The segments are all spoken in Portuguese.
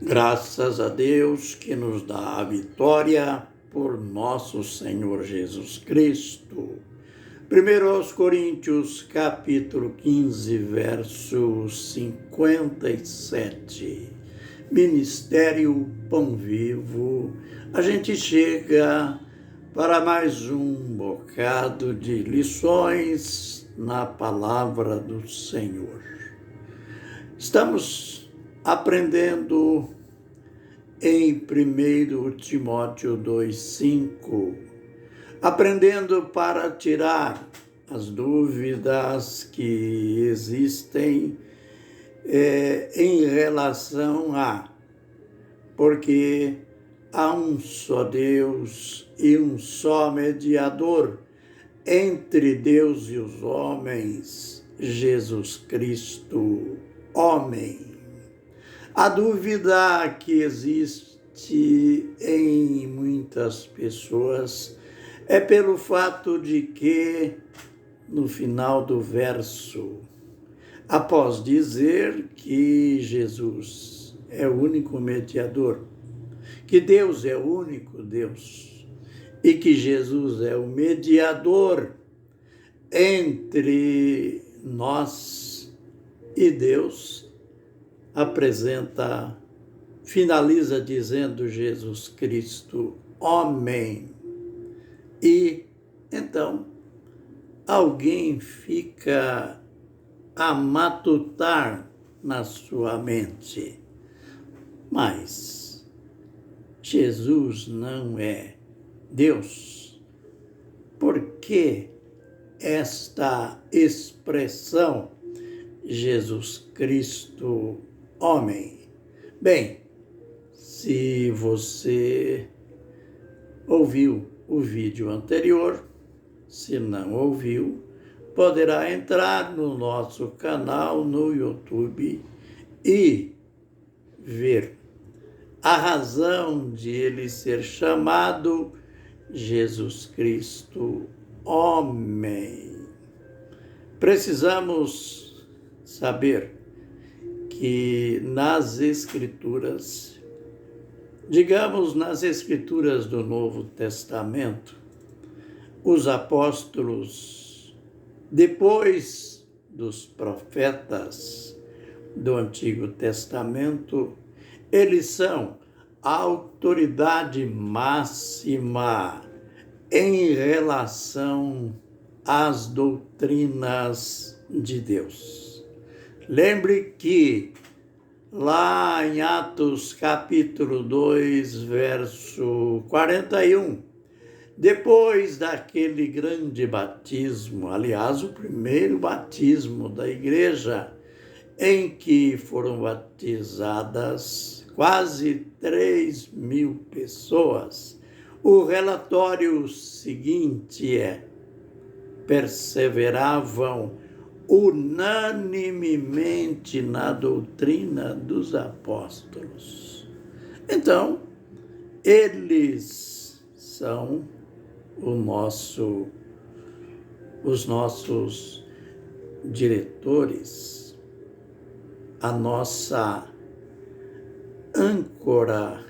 Graças a Deus que nos dá a vitória por nosso Senhor Jesus Cristo. 1 aos Coríntios, capítulo 15, verso 57. Ministério Pão Vivo. A gente chega para mais um bocado de lições na palavra do Senhor. Estamos aprendendo em 1 Timóteo 2,5, aprendendo para tirar as dúvidas que existem em relação porque há um só Deus e um só mediador entre Deus e os homens, Jesus Cristo, homem. A dúvida que existe em muitas pessoas é pelo fato de que, no final do verso, após dizer que Jesus é o único mediador, que Deus é o único Deus e que Jesus é o mediador entre nós e Deus, finaliza dizendo Jesus Cristo, homem. E então alguém fica a matutar na sua mente. Mas Jesus não é Deus. Por que esta expressão Jesus Cristo, homem? Bem, se você ouviu o vídeo anterior, se não ouviu, poderá entrar no nosso canal no YouTube e ver a razão de ele ser chamado Jesus Cristo, homem. Precisamos saber que nas Escrituras, digamos nas Escrituras do Novo Testamento, os apóstolos, depois dos profetas do Antigo Testamento, eles são a autoridade máxima em relação às doutrinas de Deus. Lembre que lá em Atos capítulo 2, verso 41, depois daquele grande batismo, aliás, o primeiro batismo da igreja, em que foram batizadas quase 3.000 pessoas, o relatório seguinte perseveravam unanimemente na doutrina dos apóstolos. Então, eles são os nossos diretores, a nossa âncora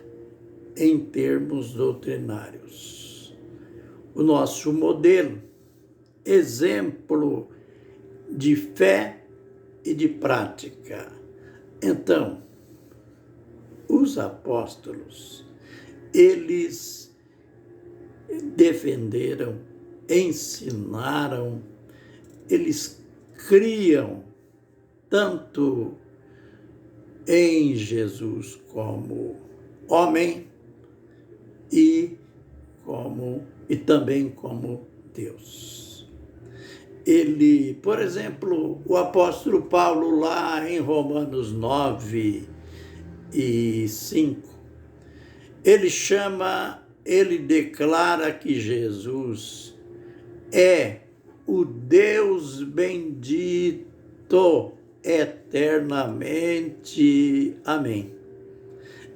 em termos doutrinários, o nosso modelo, exemplo de fé e de prática. Então, os apóstolos, eles defenderam, ensinaram, eles criam tanto em Jesus como homem e também como Deus. Ele, por exemplo, o apóstolo Paulo lá em Romanos 9 e 5, ele declara que Jesus é o Deus bendito eternamente. Amém.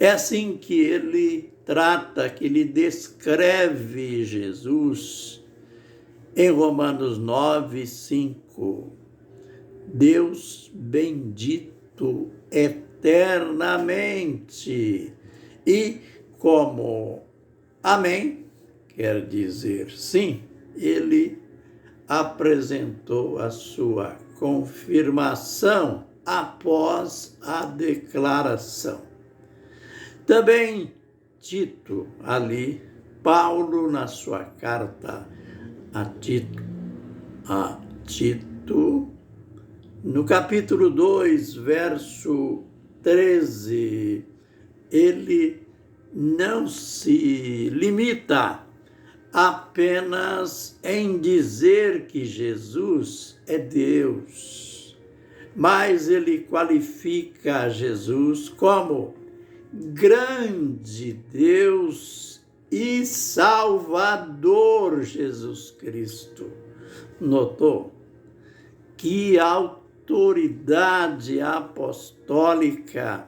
É assim que ele trata, que ele descreve Jesus em Romanos 9, 5. Deus bendito eternamente. eternamente. E como amém quer dizer sim, ele apresentou a sua confirmação após a declaração. Também Tito, ali, Paulo, na sua carta a Tito, no capítulo 2, verso 13, ele não se limita apenas em dizer que Jesus é Deus, mas ele qualifica Jesus como grande Deus e Salvador Jesus Cristo. Notou que autoridade apostólica,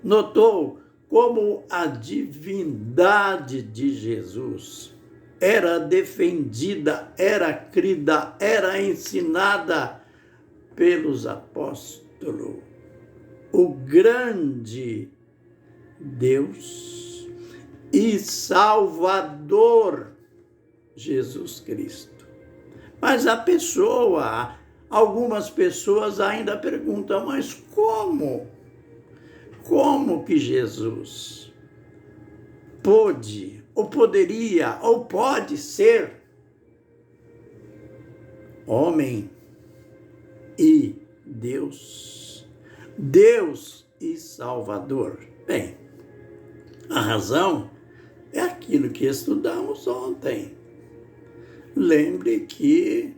notou como a divindade de Jesus era defendida, era crida, era ensinada pelos apóstolos. O grande Deus e Salvador Jesus Cristo. Mas algumas pessoas ainda perguntam, mas como? Como que Jesus pôde, ou poderia, ou pode ser homem e Deus? Deus e Salvador. Bem, a razão é aquilo que estudamos ontem. Lembre que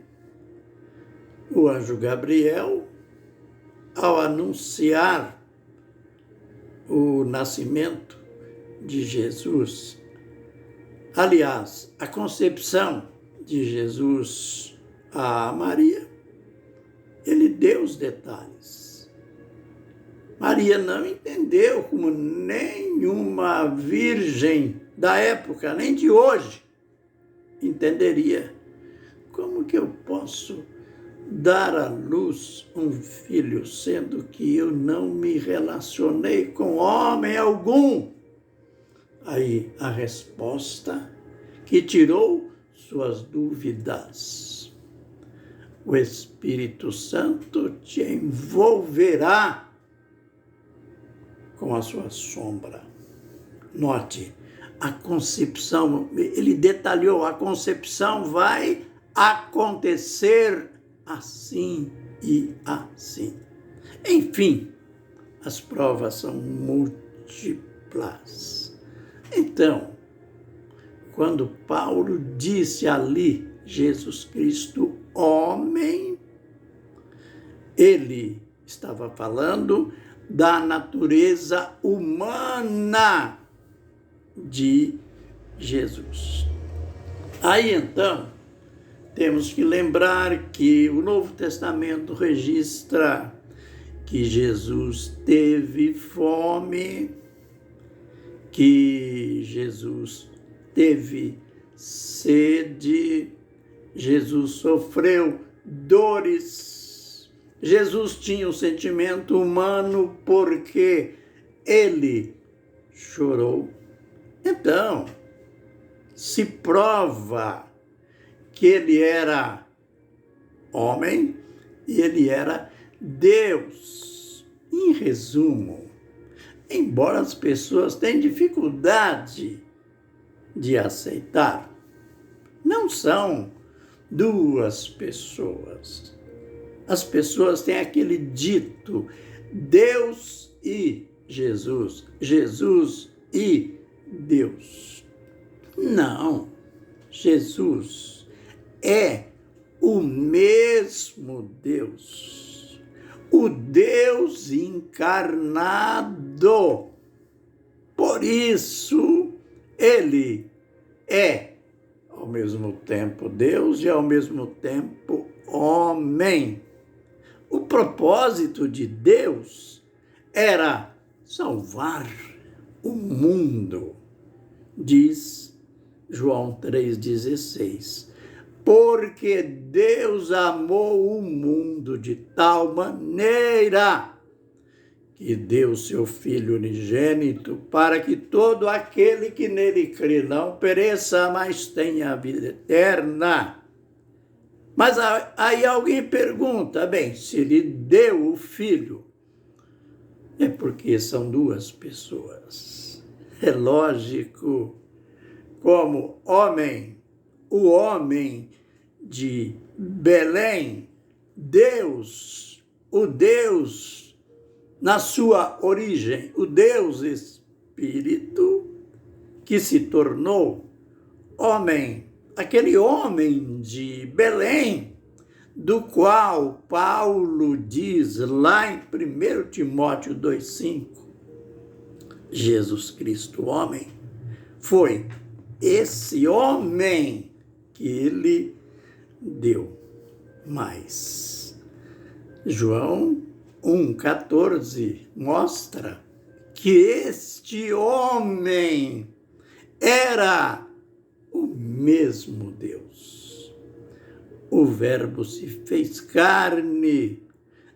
o anjo Gabriel, ao anunciar o nascimento de Jesus, aliás, a concepção de Jesus a Maria, ele deu os detalhes. Maria não entendeu como nenhuma virgem da época, nem de hoje, entenderia. Como que eu posso dar à luz um filho, sendo que eu não me relacionei com homem algum? Aí a resposta que tirou suas dúvidas. O Espírito Santo te envolverá com a sua sombra. Note, a concepção, ele detalhou, a concepção vai acontecer assim e assim. Enfim, as provas são múltiplas. Então, quando Paulo disse ali, Jesus Cristo, homem, ele estava falando da natureza humana de Jesus. Aí então, temos que lembrar que o Novo Testamento registra que Jesus teve fome, que Jesus teve sede, Jesus sofreu dores. Jesus tinha um sentimento humano porque ele chorou. Então, se prova que ele era homem e ele era Deus. Em resumo, embora as pessoas tenham dificuldade de aceitar, não são duas pessoas. As pessoas têm aquele dito, Deus e Jesus, Jesus e Deus. Não, Jesus é o mesmo Deus, o Deus encarnado. Por isso, ele é ao mesmo tempo Deus e ao mesmo tempo homem. O propósito de Deus era salvar o mundo, diz João 3,16. Porque Deus amou o mundo de tal maneira que deu seu Filho unigênito, para que todo aquele que nele crê não pereça, mas tenha a vida eterna. Mas aí alguém pergunta, bem, se ele deu o Filho, é porque são duas pessoas. É lógico, como homem, o homem de Belém, Deus, o Deus na sua origem, o Deus Espírito, que se tornou homem, aquele homem de Belém, do qual Paulo diz lá em 1 Timóteo 2,5, Jesus Cristo, homem, foi esse homem que ele deu. Mas João 1,14 mostra que este homem era o mesmo Deus. O Verbo se fez carne,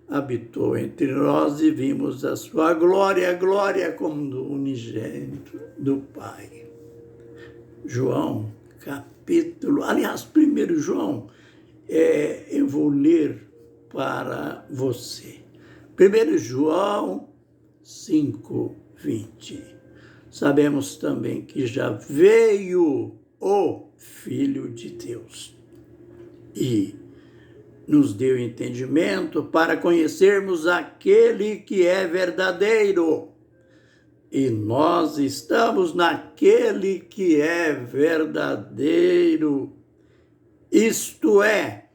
habitou entre nós e vimos a sua glória, glória como do unigênito do Pai. João, capítulo... Aliás, 1 João, eu vou ler para você. 1 João 5:20. Sabemos também que já veio o Filho de Deus e nos deu entendimento para conhecermos aquele que é verdadeiro. E nós estamos naquele que é verdadeiro, isto é,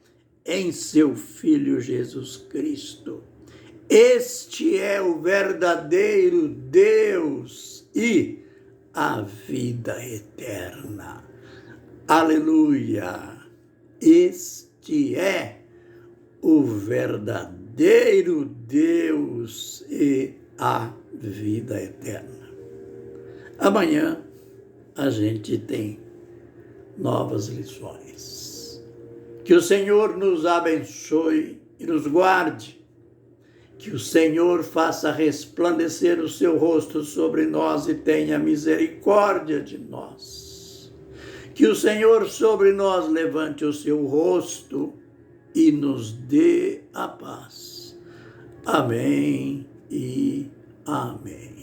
em seu Filho Jesus Cristo. Este é o verdadeiro Deus e a vida eterna. Aleluia! Este é o verdadeiro Deus e a vida eterna. Amanhã a gente tem novas lições. Que o Senhor nos abençoe e nos guarde. Que o Senhor faça resplandecer o seu rosto sobre nós e tenha misericórdia de nós. Que o Senhor sobre nós levante o seu rosto e nos dê a paz. Amém e amém.